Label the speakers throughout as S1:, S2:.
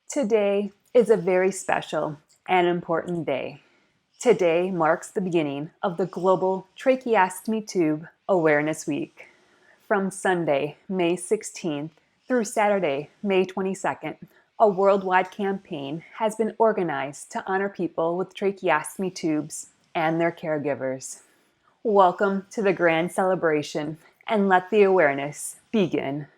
S1: Today is a very special and important day. Today marks the beginning of the Global Tracheostomy Tube Awareness Week. From Sunday, May 16th through Saturday, May 22nd, a worldwide campaign has been organized to honor people with tracheostomy tubes and their caregivers. Welcome to the grand celebration, and let the awareness begin.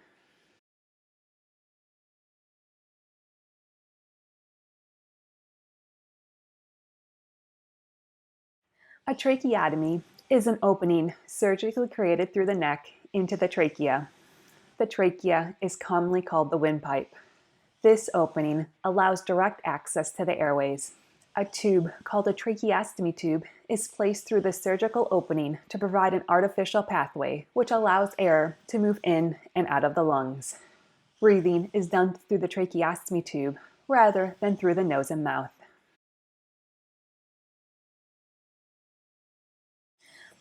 S1: A tracheotomy is an opening surgically created through the neck into the trachea. The trachea is commonly called the windpipe. This opening allows direct access to the airways. A tube called a tracheostomy tube is placed through the surgical opening to provide an artificial pathway which allows air to move in and out of the lungs. Breathing is done through the tracheostomy tube rather than through the nose and mouth.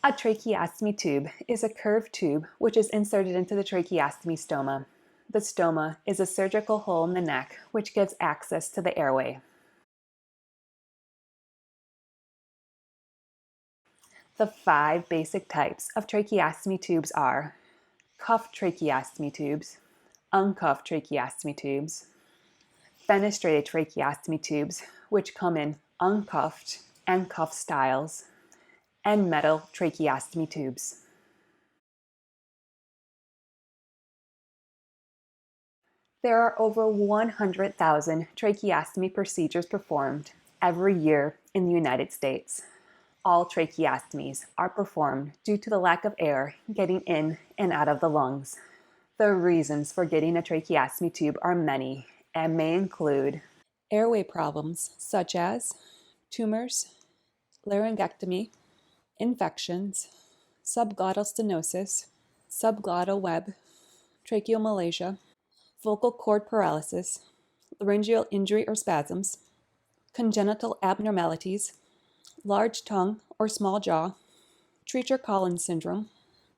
S1: A tracheostomy tube is a curved tube which is inserted into the tracheostomy stoma. The stoma is a surgical hole in the neck which gives access to the airway. The 5 basic types of tracheostomy tubes are cuffed tracheostomy tubes, uncuffed tracheostomy tubes, fenestrated tracheostomy tubes, which come in uncuffed and cuffed styles, and metal tracheostomy tubes. There are over 100,000 tracheostomy procedures performed every year in the United States. All tracheostomies are performed due to the lack of air getting in and out of the lungs. The reasons for getting a tracheostomy tube are many and may include airway problems such as tumors, laryngectomy, infections, subglottal stenosis, subglottal web, tracheomalacia, vocal cord paralysis, laryngeal injury or spasms, congenital abnormalities, large tongue or small jaw, Treacher-Collins syndrome,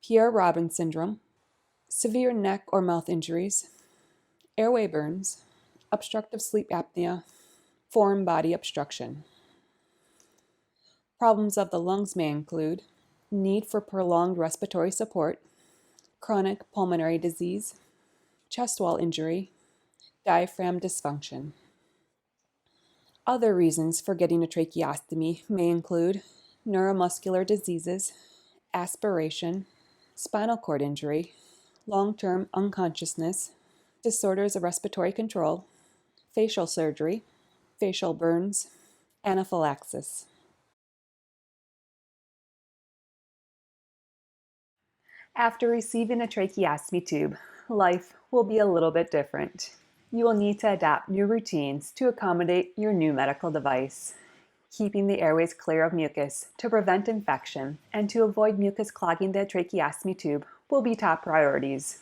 S1: Pierre-Robin syndrome, severe neck or mouth injuries, airway burns, obstructive sleep apnea, foreign body obstruction. Problems of the lungs may include need for prolonged respiratory support, chronic pulmonary disease, chest wall injury, diaphragm dysfunction. Other reasons for getting a tracheostomy may include neuromuscular diseases, aspiration, spinal cord injury, long-term unconsciousness, disorders of respiratory control, facial surgery, facial burns, anaphylaxis. After receiving a tracheostomy tube, life will be a little bit different. You will need to adapt new routines to accommodate your new medical device. Keeping the airways clear of mucus to prevent infection and to avoid mucus clogging the tracheostomy tube will be top priorities.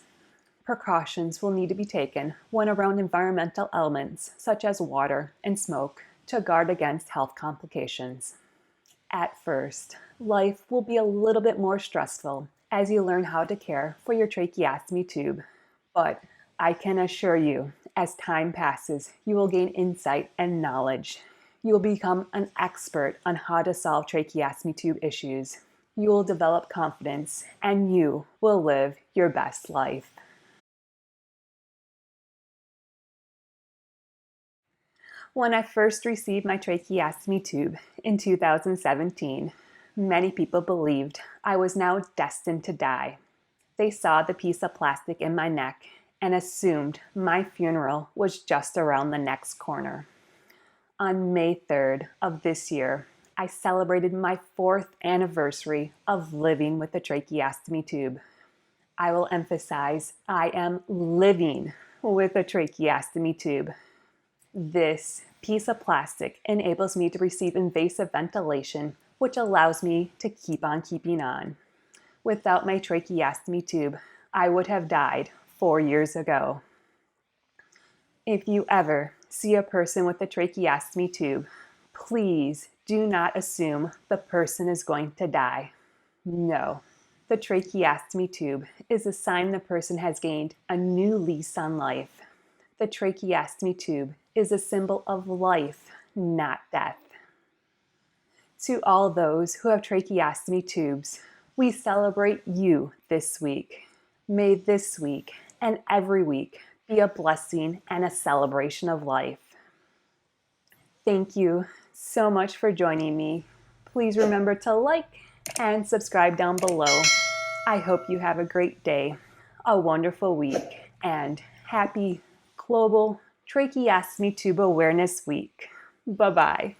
S1: Precautions will need to be taken when around environmental elements such as water and smoke to guard against health complications. At first, life will be a little bit more stressful as you learn how to care for your tracheostomy tube. But I can assure you, as time passes, you will gain insight and knowledge. You will become an expert on how to solve tracheostomy tube issues. You will develop confidence, and you will live your best life. When I first received my tracheostomy tube in 2017, many people believed I was now destined to die. They saw the piece of plastic in my neck and assumed my funeral was just around the next corner. On May 3rd of this year, I celebrated my 4th anniversary of living with a tracheostomy tube. I will emphasize, I am living with a tracheostomy tube. This piece of plastic enables me to receive invasive ventilation, which allows me to keep on keeping on. Without my tracheostomy tube, I would have died 4 years ago. If you ever see a person with a tracheostomy tube, please do not assume the person is going to die. No, the tracheostomy tube is a sign the person has gained a new lease on life. The tracheostomy tube is a symbol of life, not death. To all those who have tracheostomy tubes, we celebrate you this week. May this week and every week be a blessing and a celebration of life. Thank you so much for joining me. Please remember to like and subscribe down below. I hope you have a great day, a wonderful week, and happy Global Tracheostomy Tube Awareness Week. Bye-bye.